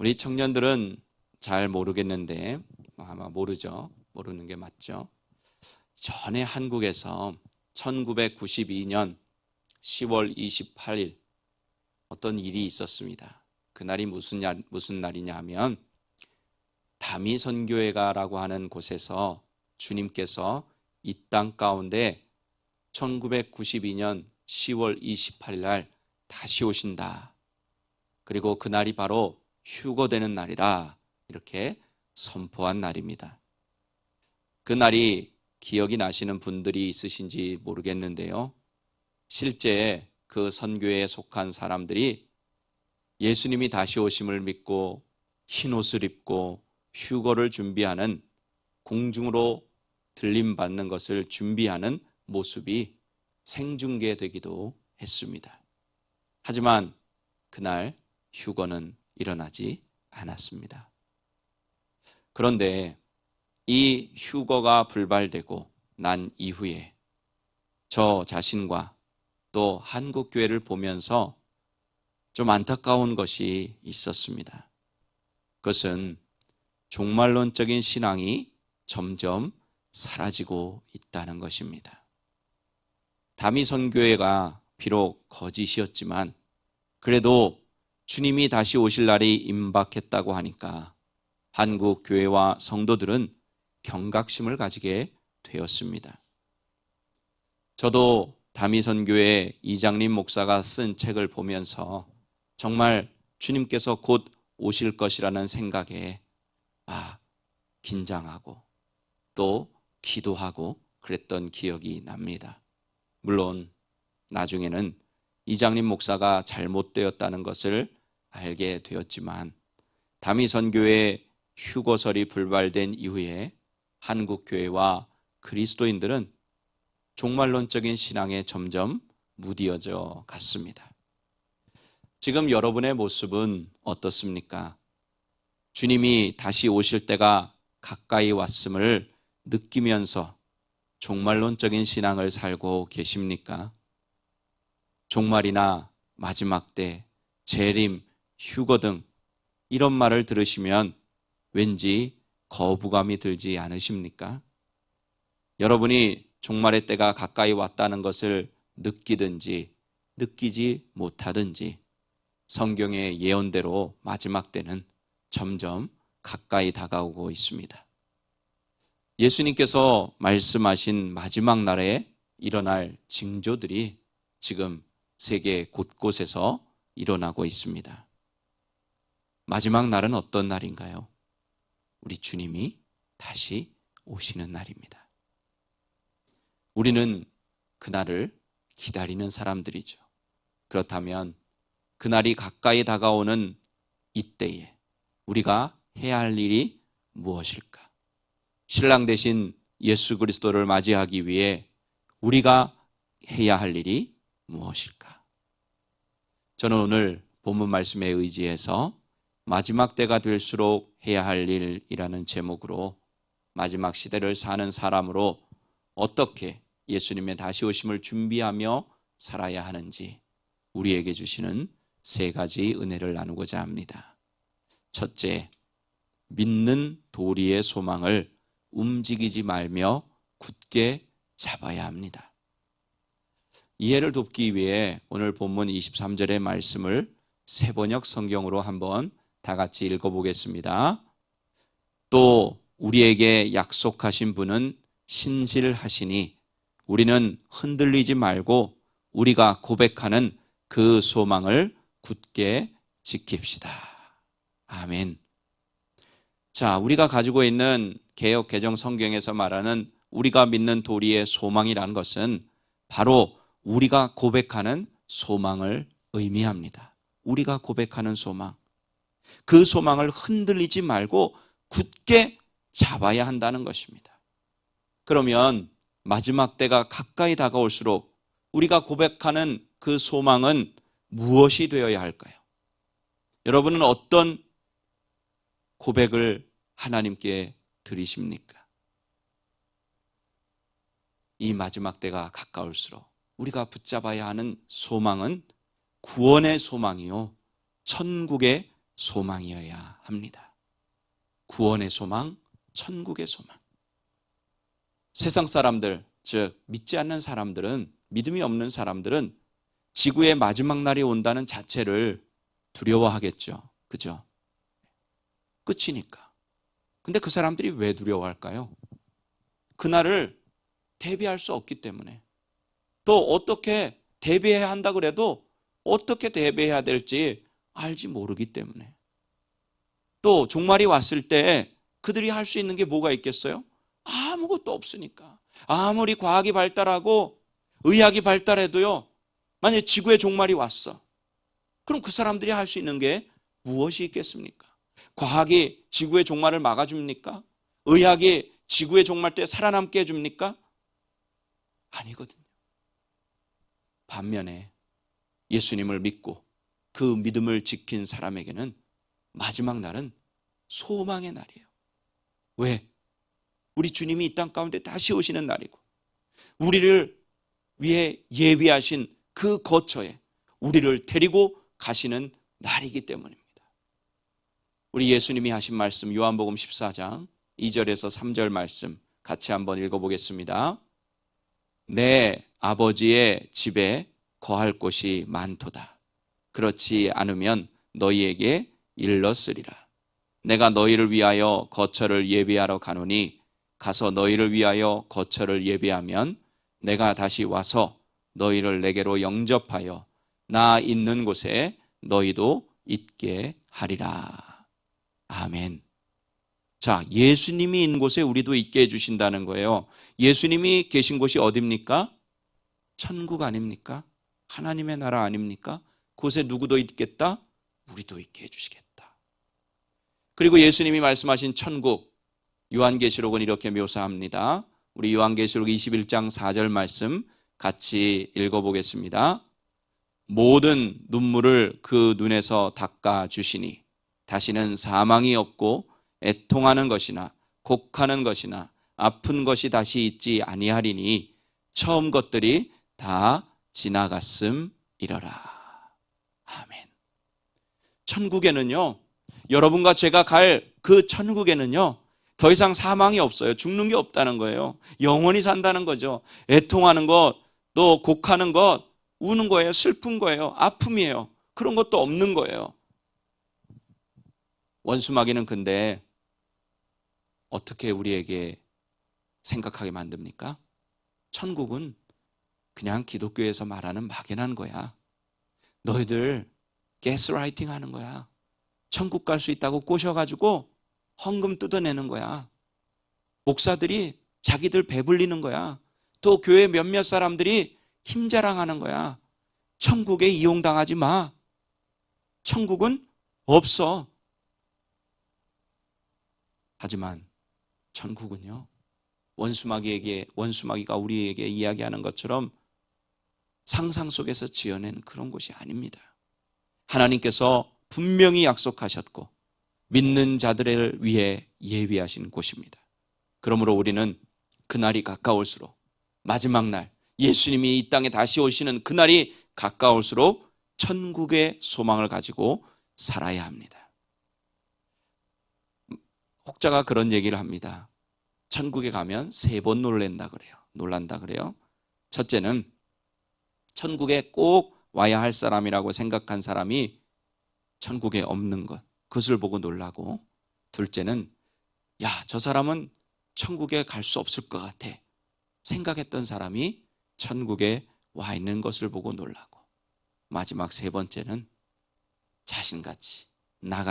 우리 청년들은 잘 모르겠는데 아마 모르죠. 모르는 게 맞죠. 전에 한국에서 1992년 10월 28일 어떤 일이 있었습니다. 그날이 무슨 날이냐 하면 다미선교회가라고 하는 곳에서 주님께서 이 땅 가운데 1992년 10월 28일 날 다시 오신다. 그리고 그날이 바로 휴거되는 날이라 이렇게 선포한 날입니다. 그날이 기억이 나시는 분들이 있으신지 모르겠는데요. 실제 그 선교회에 속한 사람들이 예수님이 다시 오심을 믿고 흰옷을 입고 휴거를 준비하는 공중으로 들림받는 것을 준비하는 모습이 생중계되기도 했습니다. 하지만 그날 휴거는 일어나지 않았습니다. 그런데 이 휴거가 불발되고 난 이후에 저 자신과 또 한국교회를 보면서 좀 안타까운 것이 있었습니다. 그것은 종말론적인 신앙이 점점 사라지고 있다는 것입니다. 다미선교회가 비록 거짓이었지만 그래도 주님이 다시 오실 날이 임박했다고 하니까 한국 교회와 성도들은 경각심을 가지게 되었습니다. 저도 다미선교회 이장림 목사가 쓴 책을 보면서 정말 주님께서 곧 오실 것이라는 생각에 긴장하고 또 기도하고 그랬던 기억이 납니다. 물론 나중에는 이장림 목사가 잘못되었다는 것을 알게 되었지만 다미선교회 휴거설이 불발된 이후에 한국교회와 그리스도인들은 종말론적인 신앙에 점점 무디어져 갔습니다. 지금 여러분의 모습은 어떻습니까? 주님이 다시 오실 때가 가까이 왔음을 느끼면서 종말론적인 신앙을 살고 계십니까? 종말이나 마지막 때, 재림, 휴거 등 이런 말을 들으시면 왠지 거부감이 들지 않으십니까? 여러분이 종말의 때가 가까이 왔다는 것을 느끼든지 느끼지 못하든지 성경의 예언대로 마지막 때는 점점 가까이 다가오고 있습니다. 예수님께서 말씀하신 마지막 날에 일어날 징조들이 지금 세계 곳곳에서 일어나고 있습니다. 마지막 날은 어떤 날인가요? 우리 주님이 다시 오시는 날입니다. 우리는 그날을 기다리는 사람들이죠. 그렇다면 그날이 가까이 다가오는 이때에 우리가 해야 할 일이 무엇일까? 신랑 되신 예수 그리스도를 맞이하기 위해 우리가 해야 할 일이 무엇일까? 저는 오늘 본문 말씀에 의지해서 마지막 때가 될수록 해야 할 일이라는 제목으로 마지막 시대를 사는 사람으로 어떻게 예수님의 다시 오심을 준비하며 살아야 하는지 우리에게 주시는 세 가지 은혜를 나누고자 합니다. 첫째, 믿는 도리의 소망을 움직이지 말며 굳게 잡아야 합니다. 이해를 돕기 위해 오늘 본문 23절의 말씀을 새번역 성경으로 한번 다 같이 읽어보겠습니다. 또 우리에게 약속하신 분은 신실하시니 우리는 흔들리지 말고 우리가 고백하는 그 소망을 굳게 지킵시다. 아멘. 자, 우리가 가지고 있는 개역 개정 성경에서 말하는 우리가 믿는 도리의 소망이라는 것은 바로 우리가 고백하는 소망을 의미합니다. 우리가 고백하는 소망. 그 소망을 흔들리지 말고 굳게 잡아야 한다는 것입니다. 그러면 마지막 때가 가까이 다가올수록 우리가 고백하는 그 소망은 무엇이 되어야 할까요? 여러분은 어떤 고백을 하나님께 드리십니까? 이 마지막 때가 가까울수록 우리가 붙잡아야 하는 소망은 구원의 소망이요, 천국의 소망이어야 합니다. 구원의 소망, 천국의 소망. 세상 사람들, 즉 믿지 않는 사람들은, 믿음이 없는 사람들은 지구의 마지막 날이 온다는 자체를 두려워하겠죠. 그죠? 끝이니까. 근데 그 사람들이 왜 두려워할까요? 그날을 대비할 수 없기 때문에. 또 어떻게 대비해야 한다 그래도 어떻게 대비해야 될지 알지 모르기 때문에. 또 종말이 왔을 때 그들이 할 수 있는 게 뭐가 있겠어요? 아무것도 없으니까. 아무리 과학이 발달하고 의학이 발달해도요, 만약에 지구의 종말이 왔어. 그럼 그 사람들이 할 수 있는 게 무엇이 있겠습니까? 과학이 지구의 종말을 막아줍니까? 의학이 지구의 종말 때 살아남게 해줍니까? 아니거든요. 반면에 예수님을 믿고 그 믿음을 지킨 사람에게는 마지막 날은 소망의 날이에요. 왜? 우리 주님이 이 땅 가운데 다시 오시는 날이고 우리를 위해 예비하신 그 거처에 우리를 데리고 가시는 날이기 때문입니다. 우리 예수님이 하신 말씀 요한복음 14장 2절에서 3절 말씀 같이 한번 읽어보겠습니다. 내 아버지의 집에 거할 곳이 많도다. 그렇지 않으면 너희에게 일렀으리라. 내가 너희를 위하여 거처를 예비하러 가노니 가서 너희를 위하여 거처를 예비하면 내가 다시 와서 너희를 내게로 영접하여 나 있는 곳에 너희도 있게 하리라. 아멘. 자, 예수님이 있는 곳에 우리도 있게 해주신다는 거예요. 예수님이 계신 곳이 어디입니까? 천국 아닙니까? 하나님의 나라 아닙니까? 그곳에 누구도 있겠다? 우리도 있게 해주시겠다. 그리고 예수님이 말씀하신 천국, 요한계시록은 이렇게 묘사합니다. 우리 요한계시록 21장 4절 말씀 같이 읽어보겠습니다. 모든 눈물을 그 눈에서 닦아 주시니 다시는 사망이 없고 애통하는 것이나 곡하는 것이나 아픈 것이 다시 있지 아니하리니 처음 것들이 다 지나갔음이러라. 아멘. 천국에는요, 여러분과 제가 갈 그 천국에는요, 더 이상 사망이 없어요. 죽는 게 없다는 거예요. 영원히 산다는 거죠. 애통하는 것, 또 곡하는 것, 우는 거예요. 슬픈 거예요. 아픔이에요. 그런 것도 없는 거예요. 원수마귀는 근데 어떻게 우리에게 생각하게 만듭니까? 천국은 그냥 기독교에서 말하는 막연한 거야. 너희들 가스라이팅 하는 거야. 천국 갈 수 있다고 꼬셔가지고 헌금 뜯어내는 거야. 목사들이 자기들 배불리는 거야. 또 교회 몇몇 사람들이 힘자랑하는 거야. 천국에 이용당하지 마. 천국은 없어. 하지만 천국은요, 원수마귀가 우리에게 이야기하는 것처럼 상상 속에서 지어낸 그런 곳이 아닙니다. 하나님께서 분명히 약속하셨고 믿는 자들을 위해 예비하신 곳입니다. 그러므로 우리는 그날이 가까울수록, 마지막 날 예수님이 이 땅에 다시 오시는 그날이 가까울수록 천국의 소망을 가지고 살아야 합니다. 혹자가 그런 얘기를 합니다. 천국에 가면 3번 놀란다 그래요. 첫째는 천국에 꼭 와야 할 사람이라고 생각한 사람이 천국에 없는 것, 그것을 보고 놀라고, 둘째는 야, 저 사람은 천국에 갈 수 없을 것 같아 생각했던 사람이 천국에 와 있는 것을 보고 놀라고, 마지막 3번째는 자신같이 나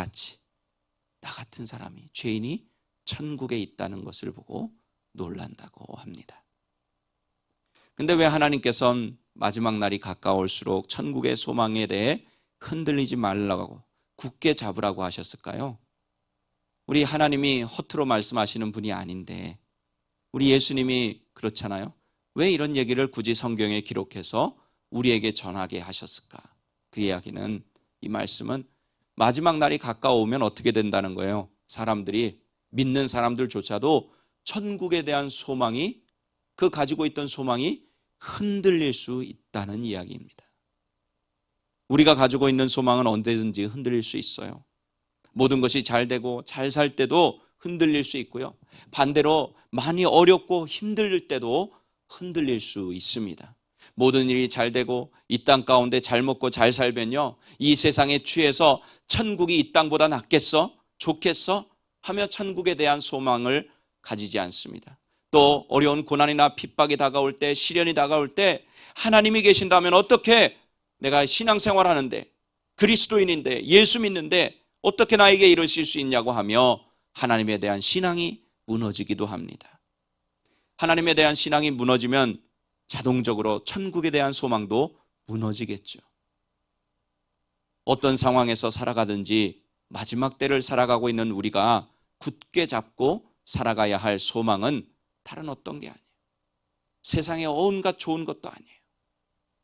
같은 사람이, 죄인이 천국에 있다는 것을 보고 놀란다고 합니다. 근데 왜 하나님께서는 마지막 날이 가까울수록 천국의 소망에 대해 흔들리지 말라고, 굳게 잡으라고 하셨을까요? 우리 하나님이 허투루 말씀하시는 분이 아닌데 우리 예수님이 그렇잖아요. 왜 이런 얘기를 굳이 성경에 기록해서 우리에게 전하게 하셨을까? 그 이야기는, 이 말씀은 마지막 날이 가까우면 어떻게 된다는 거예요? 사람들이, 믿는 사람들조차도 천국에 대한 소망이, 그 가지고 있던 소망이 흔들릴 수 있다는 이야기입니다. 우리가 가지고 있는 소망은 언제든지 흔들릴 수 있어요. 모든 것이 잘 되고 잘 살 때도 흔들릴 수 있고요. 반대로 많이 어렵고 힘들 때도 흔들릴 수 있습니다. 모든 일이 잘 되고 이 땅 가운데 잘 먹고 잘 살면요, 이 세상에 취해서 천국이 이 땅보다 낫겠어? 좋겠어? 하며 천국에 대한 소망을 가지지 않습니다. 또 어려운 고난이나 핍박이 다가올 때, 시련이 다가올 때 하나님이 계신다면 어떻게 내가 신앙생활하는데, 그리스도인인데, 예수 믿는데 어떻게 나에게 이러실 수 있냐고 하며 하나님에 대한 신앙이 무너지기도 합니다. 하나님에 대한 신앙이 무너지면 자동적으로 천국에 대한 소망도 무너지겠죠. 어떤 상황에서 살아가든지 마지막 때를 살아가고 있는 우리가 굳게 잡고 살아가야 할 소망은 다른 어떤 게 아니에요. 세상에 온갖 좋은 것도 아니에요.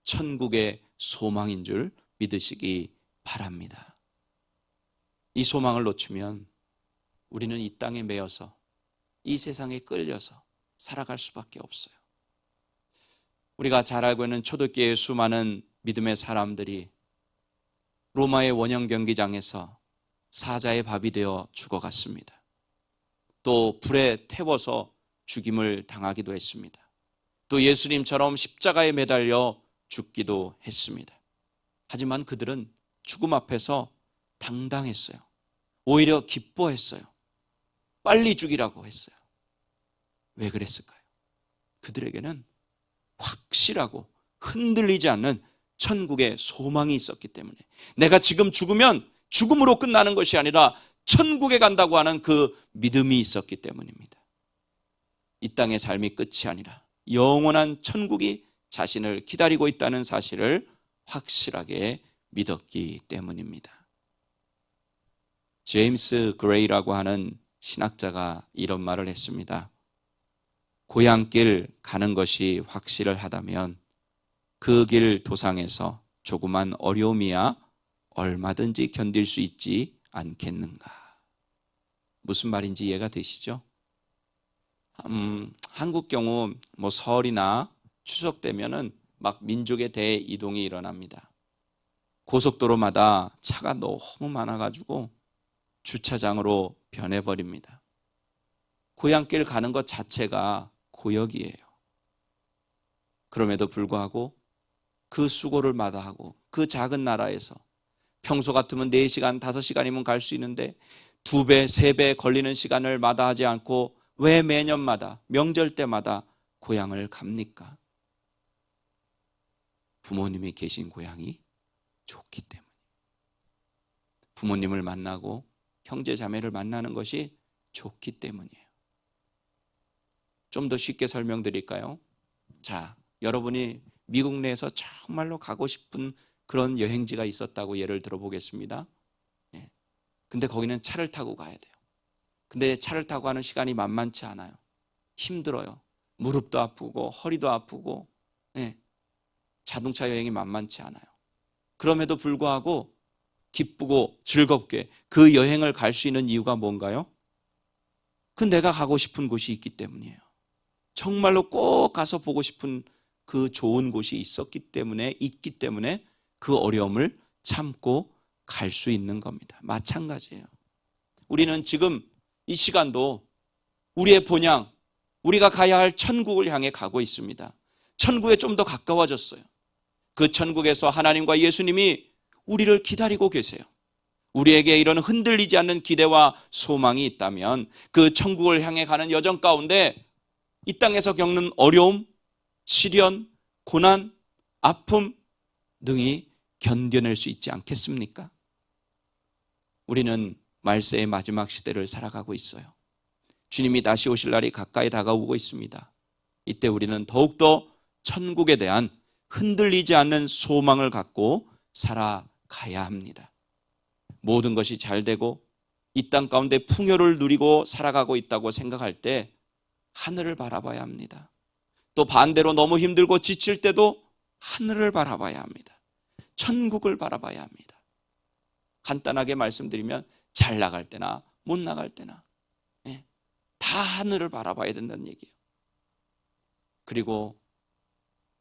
천국의 소망인 줄 믿으시기 바랍니다. 이 소망을 놓치면 우리는 이 땅에 매여서 이 세상에 끌려서 살아갈 수밖에 없어요. 우리가 잘 알고 있는 초대교회의 수많은 믿음의 사람들이 로마의 원형 경기장에서 사자의 밥이 되어 죽어갔습니다. 또 불에 태워서 죽임을 당하기도 했습니다. 또 예수님처럼 십자가에 매달려 죽기도 했습니다. 하지만 그들은 죽음 앞에서 당당했어요. 오히려 기뻐했어요. 빨리 죽이라고 했어요. 왜 그랬을까요? 그들에게는 확실하고 흔들리지 않는 천국의 소망이 있었기 때문에, 내가 지금 죽으면 죽음으로 끝나는 것이 아니라 천국에 간다고 하는 그 믿음이 있었기 때문입니다. 이 땅의 삶이 끝이 아니라 영원한 천국이 자신을 기다리고 있다는 사실을 확실하게 믿었기 때문입니다. 제임스 그레이라고 하는 신학자가 이런 말을 했습니다. 고향길 가는 것이 확실하다면 그 길 도상에서 조그만 어려움이야 얼마든지 견딜 수 있지 않겠는가. 무슨 말인지 이해가 되시죠? 한국 경우 설이나 추석 되면은 막 민족의 대이동이 일어납니다. 고속도로마다 차가 너무 많아가지고 주차장으로 변해버립니다. 고향길 가는 것 자체가 고역이에요. 그럼에도 불구하고 그 수고를 마다하고 그 작은 나라에서 평소 같으면 4시간, 5시간이면 갈 수 있는데 2배, 3배 걸리는 시간을 마다하지 않고 왜 매년마다 명절 때마다 고향을 갑니까? 부모님이 계신 고향이 좋기 때문에. 부모님을 만나고 형제 자매를 만나는 것이 좋기 때문이에요. 좀 더 쉽게 설명드릴까요? 자, 여러분이 미국 내에서 정말로 가고 싶은 그런 여행지가 있었다고 예를 들어보겠습니다. 근데 거기는 차를 타고 가야 돼요. 근데 차를 타고 가는 시간이 만만치 않아요. 힘들어요. 무릎도 아프고 허리도 아프고, 자동차 여행이 만만치 않아요. 그럼에도 불구하고 기쁘고 즐겁게 그 여행을 갈 수 있는 이유가 뭔가요? 그 내가 가고 싶은 곳이 있기 때문이에요. 정말로 꼭 가서 보고 싶은 그 좋은 곳이 있기 때문에 그 어려움을 참고 갈 수 있는 겁니다. 마찬가지예요. 우리는 지금 이 시간도 우리의 본향, 우리가 가야 할 천국을 향해 가고 있습니다. 천국에 좀 더 가까워졌어요. 그 천국에서 하나님과 예수님이 우리를 기다리고 계세요. 우리에게 이런 흔들리지 않는 기대와 소망이 있다면 그 천국을 향해 가는 여정 가운데 이 땅에서 겪는 어려움, 시련, 고난, 아픔 등이 견뎌낼 수 있지 않겠습니까? 우리는 말세의 마지막 시대를 살아가고 있어요. 주님이 다시 오실 날이 가까이 다가오고 있습니다. 이때 우리는 더욱더 천국에 대한 흔들리지 않는 소망을 갖고 살아가야 합니다. 모든 것이 잘 되고 이 땅 가운데 풍요를 누리고 살아가고 있다고 생각할 때 하늘을 바라봐야 합니다. 또 반대로 너무 힘들고 지칠 때도 하늘을 바라봐야 합니다. 천국을 바라봐야 합니다. 간단하게 말씀드리면 잘 나갈 때나 못 나갈 때나 다 하늘을 바라봐야 된다는 얘기예요. 그리고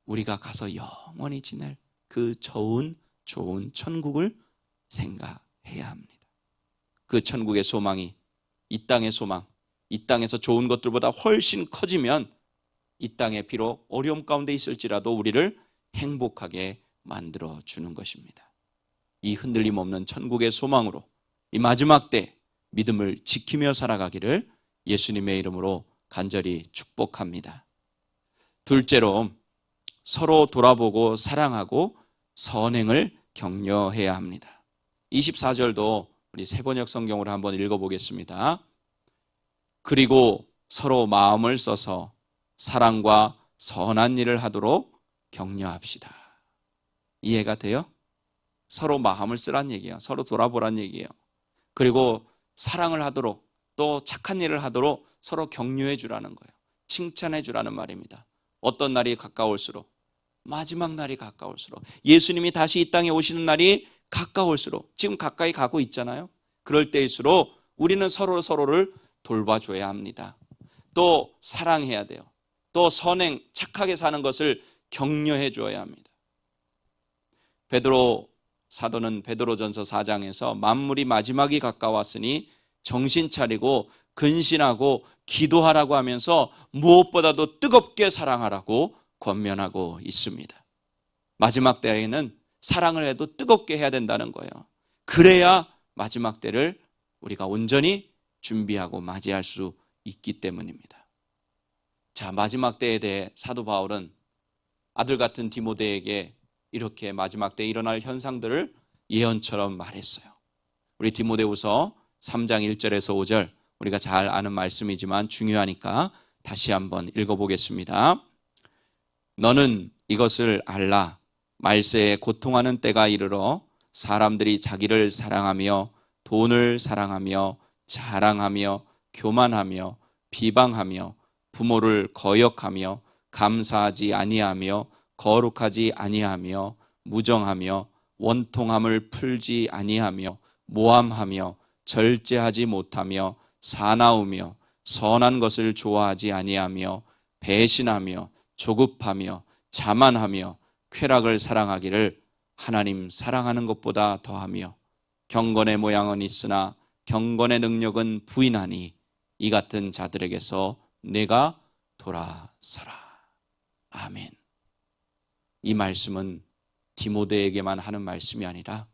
우리가 가서 영원히 지낼 그 좋은 천국을 생각해야 합니다. 그 천국의 소망이 이 땅의 소망, 이 땅에서 좋은 것들보다 훨씬 커지면 이 땅에 비록 어려움 가운데 있을지라도 우리를 행복하게 만들어 주는 것입니다. 이 흔들림 없는 천국의 소망으로 이 마지막 때 믿음을 지키며 살아가기를 예수님의 이름으로 간절히 축복합니다. 둘째로 서로 돌아보고 사랑하고 선행을 격려해야 합니다. 24절도 우리 세번역 성경으로 한번 읽어보겠습니다. 그리고 서로 마음을 써서 사랑과 선한 일을 하도록 격려합시다. 이해가 돼요? 서로 마음을 쓰란 얘기예요. 서로 돌아보란 얘기예요. 그리고 사랑을 하도록 또 착한 일을 하도록 서로 격려해 주라는 거예요. 칭찬해 주라는 말입니다. 어떤 날이 가까울수록, 마지막 날이 가까울수록, 예수님이 다시 이 땅에 오시는 날이 가까울수록, 지금 가까이 가고 있잖아요. 그럴 때일수록 우리는 서로를 돌봐줘야 합니다. 또 사랑해야 돼요. 또 선행, 착하게 사는 것을 격려해 줘야 합니다. 베드로 사도는 베드로전서 4장에서 만물이 마지막이 가까웠으니 정신 차리고 근신하고 기도하라고 하면서 무엇보다도 뜨겁게 사랑하라고 권면하고 있습니다. 마지막 때에는 사랑을 해도 뜨겁게 해야 된다는 거예요. 그래야 마지막 때를 우리가 온전히 준비하고 맞이할 수 있기 때문입니다. 자, 마지막 때에 대해 사도 바울은 아들 같은 디모데에게 이렇게 마지막 때에 일어날 현상들을 예언처럼 말했어요. 우리 디모데후서 3장 1절에서 5절, 우리가 잘 아는 말씀이지만 중요하니까 다시 한번 읽어보겠습니다. 너는 이것을 알라. 말세에 고통하는 때가 이르러 사람들이 자기를 사랑하며 돈을 사랑하며 자랑하며 교만하며 비방하며 부모를 거역하며 감사하지 아니하며 거룩하지 아니하며 무정하며 원통함을 풀지 아니하며 모함하며 절제하지 못하며 사나우며 선한 것을 좋아하지 아니하며 배신하며 조급하며 자만하며 쾌락을 사랑하기를 하나님 사랑하는 것보다 더하며 경건의 모양은 있으나 경건의 능력은 부인하니 이 같은 자들에게서 내가 돌아서라. 아멘. 이 말씀은 디모데에게만 하는 말씀이 아니라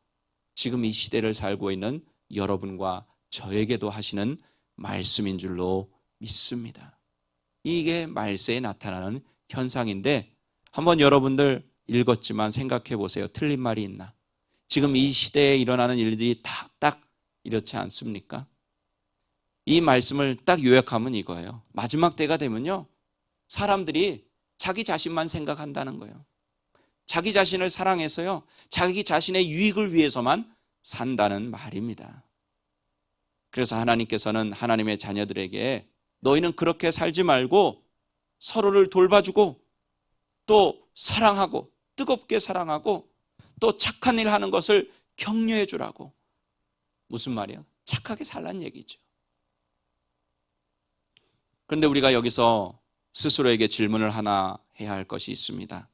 지금 이 시대를 살고 있는 여러분과 저에게도 하시는 말씀인 줄로 믿습니다. 이게 말세에 나타나는 현상인데 한번 여러분들 읽었지만 생각해 보세요. 틀린 말이 있나? 지금 이 시대에 일어나는 일들이 딱 이렇지 않습니까? 이 말씀을 딱 요약하면 이거예요. 마지막 때가 되면요, 사람들이 자기 자신만 생각한다는 거예요. 자기 자신을 사랑해서요, 자기 자신의 유익을 위해서만 산다는 말입니다. 그래서 하나님께서는 하나님의 자녀들에게 너희는 그렇게 살지 말고 서로를 돌봐주고 또 사랑하고 뜨겁게 사랑하고 또 착한 일 하는 것을 격려해 주라고. 무슨 말이에요? 착하게 살란 얘기죠. 그런데 우리가 여기서 스스로에게 질문을 하나 해야 할 것이 있습니다.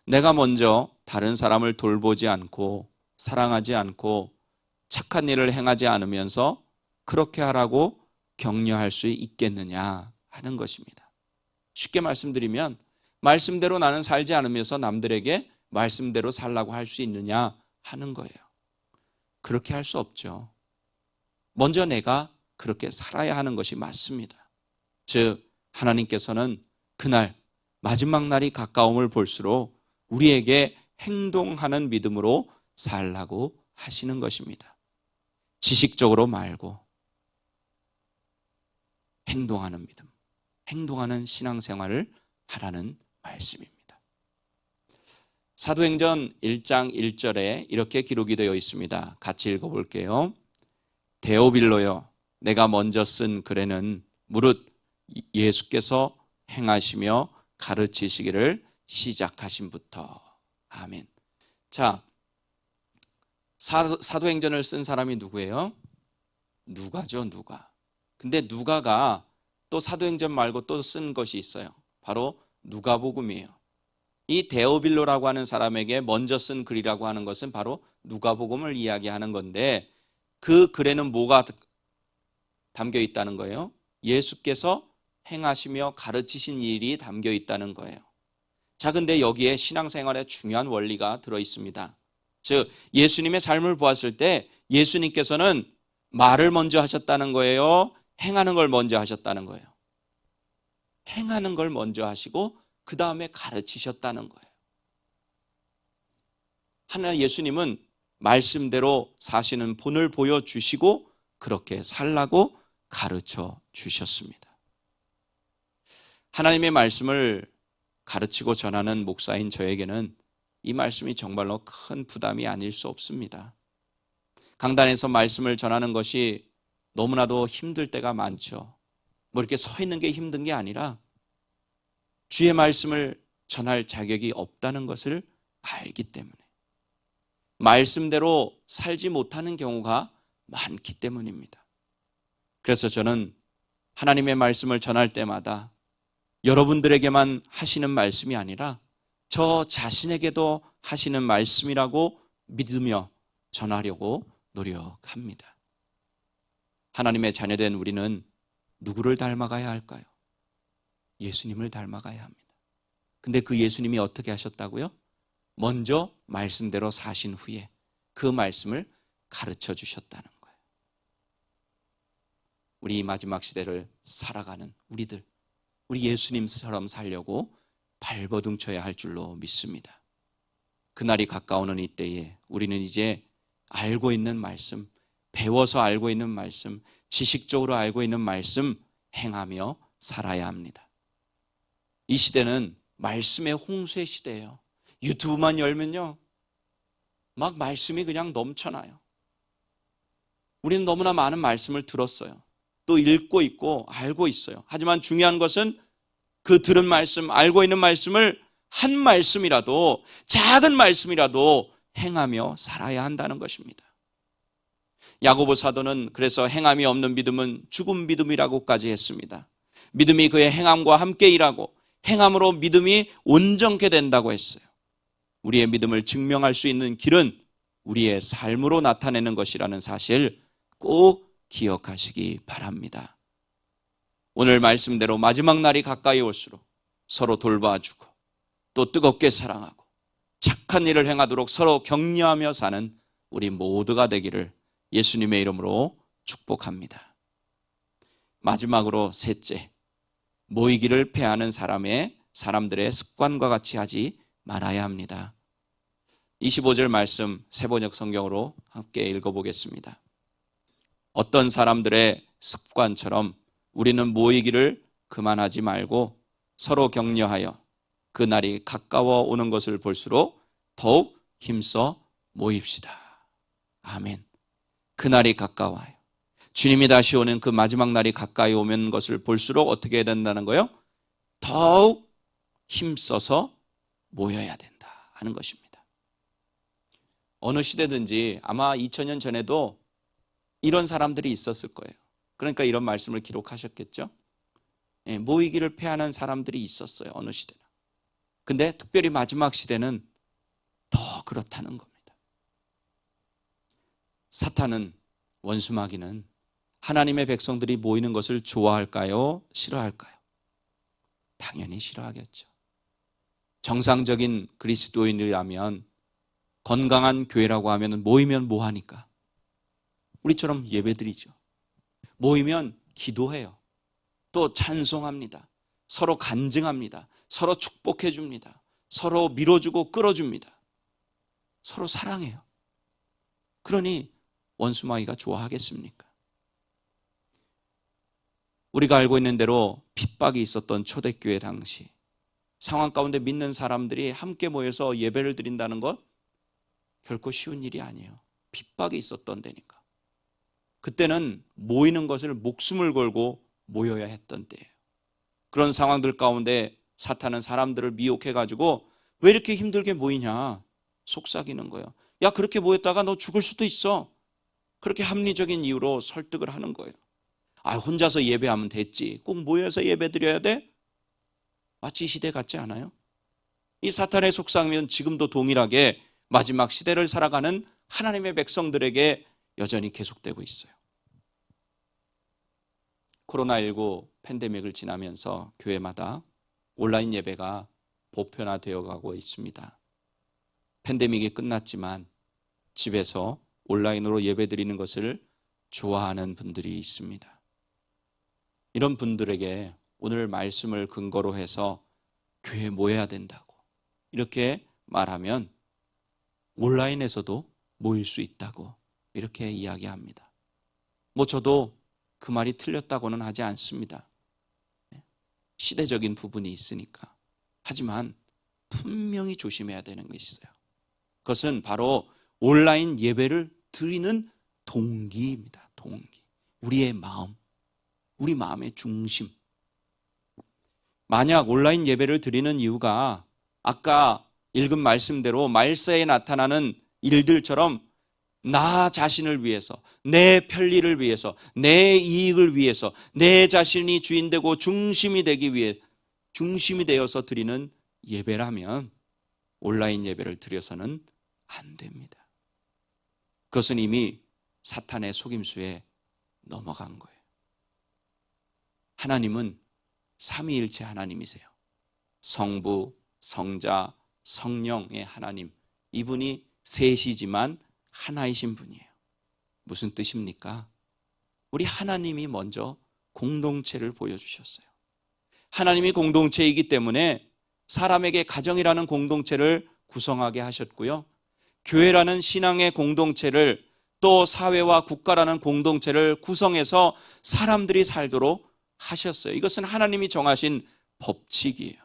내가 먼저 다른 사람을 돌보지 않고 사랑하지 않고 착한 일을 행하지 않으면서 그렇게 하라고 격려할 수 있겠느냐 하는 것입니다. 쉽게 말씀드리면 말씀대로 나는 살지 않으면서 남들에게 말씀대로 살라고 할 수 있느냐 하는 거예요. 그렇게 할 수 없죠. 먼저 내가 그렇게 살아야 하는 것이 맞습니다. 즉 하나님께서는 그날 마지막 날이 가까움을 볼수록 우리에게 행동하는 믿음으로 살라고 하시는 것입니다. 지식적으로 말고 행동하는 믿음, 행동하는 신앙생활을 하라는 말씀입니다. 사도행전 1장 1절에 이렇게 기록이 되어 있습니다. 같이 읽어볼게요. 데오빌로여, 내가 먼저 쓴 글에는 무릇 예수께서 행하시며 가르치시기를 시작하신부터. 아멘. 자, 사도행전을 쓴 사람이 누구예요? 누가죠, 누가. 근데 누가가 또 사도행전 말고 또 쓴 것이 있어요. 바로 누가복음이에요. 이 데오빌로라고 하는 사람에게 먼저 쓴 글이라고 하는 것은 바로 누가복음을 이야기하는 건데, 그 글에는 뭐가 담겨 있다는 거예요? 예수께서 행하시며 가르치신 일이 담겨 있다는 거예요. 자, 근데 여기에 신앙생활에 중요한 원리가 들어 있습니다. 즉, 예수님의 삶을 보았을 때 예수님께서는 말을 먼저 하셨다는 거예요? 행하는 걸 먼저 하셨다는 거예요? 행하는 걸 먼저 하시고 그 다음에 가르치셨다는 거예요. 하나 예수님은 말씀대로 사시는 본을 보여주시고 그렇게 살라고 가르쳐 주셨습니다. 하나님의 말씀을 가르치고 전하는 목사인 저에게는 이 말씀이 정말로 큰 부담이 아닐 수 없습니다. 강단에서 말씀을 전하는 것이 너무나도 힘들 때가 많죠. 뭐 이렇게 서 있는 게 힘든 게 아니라 주의 말씀을 전할 자격이 없다는 것을 알기 때문에, 말씀대로 살지 못하는 경우가 많기 때문입니다. 그래서 저는 하나님의 말씀을 전할 때마다 여러분들에게만 하시는 말씀이 아니라 저 자신에게도 하시는 말씀이라고 믿으며 전하려고 노력합니다. 하나님의 자녀된 우리는 누구를 닮아가야 할까요? 예수님을 닮아가야 합니다. 근데 그 예수님이 어떻게 하셨다고요? 먼저 말씀대로 사신 후에 그 말씀을 가르쳐 주셨다는 거예요. 우리 마지막 시대를 살아가는 우리들, 우리 예수님처럼 살려고 발버둥쳐야 할 줄로 믿습니다. 그날이 가까우는 이때에 우리는 이제 알고 있는 말씀, 배워서 알고 있는 말씀, 지식적으로 알고 있는 말씀 행하며 살아야 합니다. 이 시대는 말씀의 홍수의 시대예요. 유튜브만 열면요, 막 말씀이 그냥 넘쳐나요. 우리는 너무나 많은 말씀을 들었어요. 또 읽고 있고 알고 있어요. 하지만 중요한 것은 그 들은 말씀, 알고 있는 말씀을 한 말씀이라도, 작은 말씀이라도 행하며 살아야 한다는 것입니다. 야고보 사도는 그래서 행함이 없는 믿음은 죽은 믿음이라고까지 했습니다. 믿음이 그의 행함과 함께 일하고 행함으로 믿음이 온전케 된다고 했어요. 우리의 믿음을 증명할 수 있는 길은 우리의 삶으로 나타내는 것이라는 사실 꼭 기억하시기 바랍니다. 오늘 말씀대로 마지막 날이 가까이 올수록 서로 돌봐주고 또 뜨겁게 사랑하고 착한 일을 행하도록 서로 격려하며 사는 우리 모두가 되기를 예수님의 이름으로 축복합니다. 마지막으로 셋째, 모이기를 패하는 사람들의 습관과 같이 하지 말아야 합니다. 25절 말씀 세번역 성경으로 함께 읽어보겠습니다. 어떤 사람들의 습관처럼 우리는 모이기를 그만하지 말고 서로 격려하여 그 날이 가까워 오는 것을 볼수록 더욱 힘써 모입시다. 아멘. 그 날이 가까워요. 주님이 다시 오는 그 마지막 날이 가까이 오면 것을 볼수록 어떻게 해야 된다는 거예요? 더욱 힘써서 모여야 된다 하는 것입니다. 어느 시대든지 아마 2000년 전에도 이런 사람들이 있었을 거예요. 그러니까 이런 말씀을 기록하셨겠죠. 모이기를 패하는 사람들이 있었어요. 어느 시대나. 근데 특별히 마지막 시대는 더 그렇다는 겁니다. 사탄은, 원수마귀는 하나님의 백성들이 모이는 것을 좋아할까요? 싫어할까요? 당연히 싫어하겠죠. 정상적인 그리스도인이라면, 건강한 교회라고 하면 모이면 뭐 하니까? 우리처럼 예배드리죠. 모이면 기도해요. 또 찬송합니다. 서로 간증합니다. 서로 축복해 줍니다. 서로 밀어주고 끌어줍니다. 서로 사랑해요. 그러니 원수마귀가 좋아하겠습니까? 우리가 알고 있는 대로 핍박이 있었던 초대교회 당시 상황 가운데 믿는 사람들이 함께 모여서 예배를 드린다는 것 결코 쉬운 일이 아니에요. 핍박이 있었던 데니까. 그때는 모이는 것을 목숨을 걸고 모여야 했던 때예요. 그런 상황들 가운데 사탄은 사람들을 미혹해가지고 왜 이렇게 힘들게 모이냐 속삭이는 거예요. 야, 그렇게 모였다가 너 죽을 수도 있어. 그렇게 합리적인 이유로 설득을 하는 거예요. 아, 혼자서 예배하면 됐지. 꼭 모여서 예배 드려야 돼? 마치 이 시대 같지 않아요? 이 사탄의 속삭임은 지금도 동일하게 마지막 시대를 살아가는 하나님의 백성들에게 여전히 계속되고 있어요. 코로나19 팬데믹을 지나면서 교회마다 온라인 예배가 보편화되어 가고 있습니다. 팬데믹이 끝났지만 집에서 온라인으로 예배드리는 것을 좋아하는 분들이 있습니다. 이런 분들에게 오늘 말씀을 근거로 해서 교회에 모여야 된다고 이렇게 말하면 온라인에서도 모일 수 있다고 이렇게 이야기합니다. 저도 그 말이 틀렸다고는 하지 않습니다. 시대적인 부분이 있으니까. 하지만 분명히 조심해야 되는 것이 있어요. 그것은 바로 온라인 예배를 드리는 동기입니다. 동기. 우리의 마음, 우리 마음의 중심. 만약 온라인 예배를 드리는 이유가 아까 읽은 말씀대로 말세에 나타나는 일들처럼 나 자신을 위해서, 내 편리를 위해서, 내 이익을 위해서, 내 자신이 주인되고 중심이 되기 위해 중심이 되어서 드리는 예배라면 온라인 예배를 드려서는 안 됩니다. 그것은 이미 사탄의 속임수에 넘어간 거예요. 하나님은 삼위일체 하나님이세요. 성부, 성자, 성령의 하나님. 이분이 셋이지만 하나이신 분이에요. 무슨 뜻입니까? 우리 하나님이 먼저 공동체를 보여주셨어요. 하나님이 공동체이기 때문에 사람에게 가정이라는 공동체를 구성하게 하셨고요. 교회라는 신앙의 공동체를 또 사회와 국가라는 공동체를 구성해서 사람들이 살도록 하셨어요. 이것은 하나님이 정하신 법칙이에요.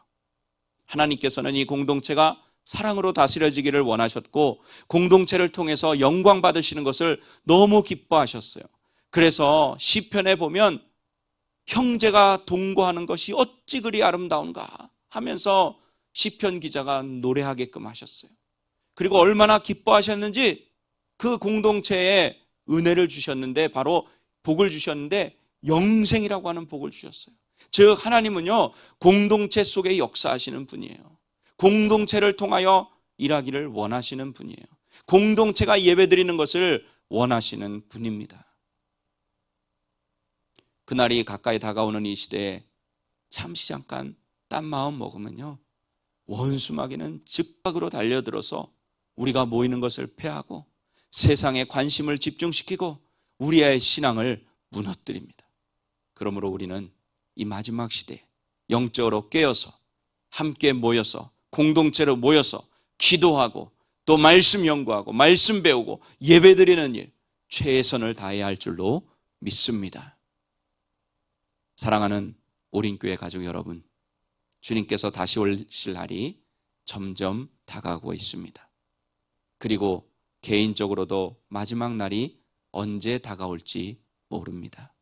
하나님께서는 이 공동체가 사랑으로 다스려지기를 원하셨고 공동체를 통해서 영광 받으시는 것을 너무 기뻐하셨어요. 그래서 시편에 보면 형제가 동거하는 것이 어찌 그리 아름다운가 하면서 시편 기자가 노래하게끔 하셨어요. 그리고 얼마나 기뻐하셨는지 그 공동체에 은혜를 주셨는데 바로 복을 주셨는데 영생이라고 하는 복을 주셨어요. 즉 하나님은요 공동체 속에 역사하시는 분이에요. 공동체를 통하여 일하기를 원하시는 분이에요. 공동체가 예배드리는 것을 원하시는 분입니다. 그날이 가까이 다가오는 이 시대에 잠시 잠깐 딴 마음 먹으면요 원수마귀는 즉각으로 달려들어서 우리가 모이는 것을 패하고 세상에 관심을 집중시키고 우리의 신앙을 무너뜨립니다. 그러므로 우리는 이 마지막 시대에 영적으로 깨어서 함께 모여서 공동체로 모여서 기도하고 또 말씀 연구하고 말씀 배우고 예배드리는 일 최선을 다해야 할 줄로 믿습니다. 사랑하는 오린교회 가족 여러분, 주님께서 다시 오실 날이 점점 다가오고 있습니다. 그리고 개인적으로도 마지막 날이 언제 다가올지 모릅니다.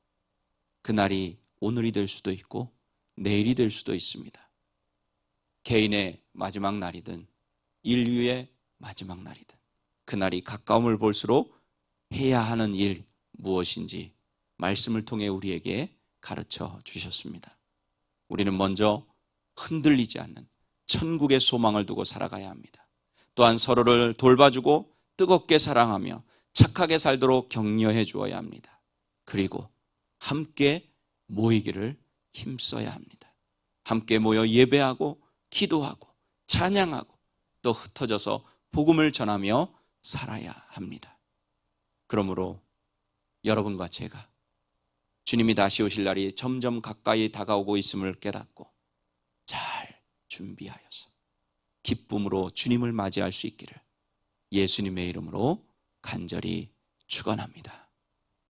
그날이 오늘이 될 수도 있고 내일이 될 수도 있습니다. 개인의 마지막 날이든 인류의 마지막 날이든 그날이 가까움을 볼수록 해야 하는 일 무엇인지 말씀을 통해 우리에게 가르쳐 주셨습니다. 우리는 먼저 흔들리지 않는 천국의 소망을 두고 살아가야 합니다. 또한 서로를 돌봐주고 뜨겁게 사랑하며 착하게 살도록 격려해 주어야 합니다. 그리고 함께 모이기를 힘써야 합니다. 함께 모여 예배하고 기도하고 찬양하고 또 흩어져서 복음을 전하며 살아야 합니다. 그러므로 여러분과 제가 주님이 다시 오실 날이 점점 가까이 다가오고 있음을 깨닫고 잘 준비하여서 기쁨으로 주님을 맞이할 수 있기를 예수님의 이름으로 간절히 축원합니다.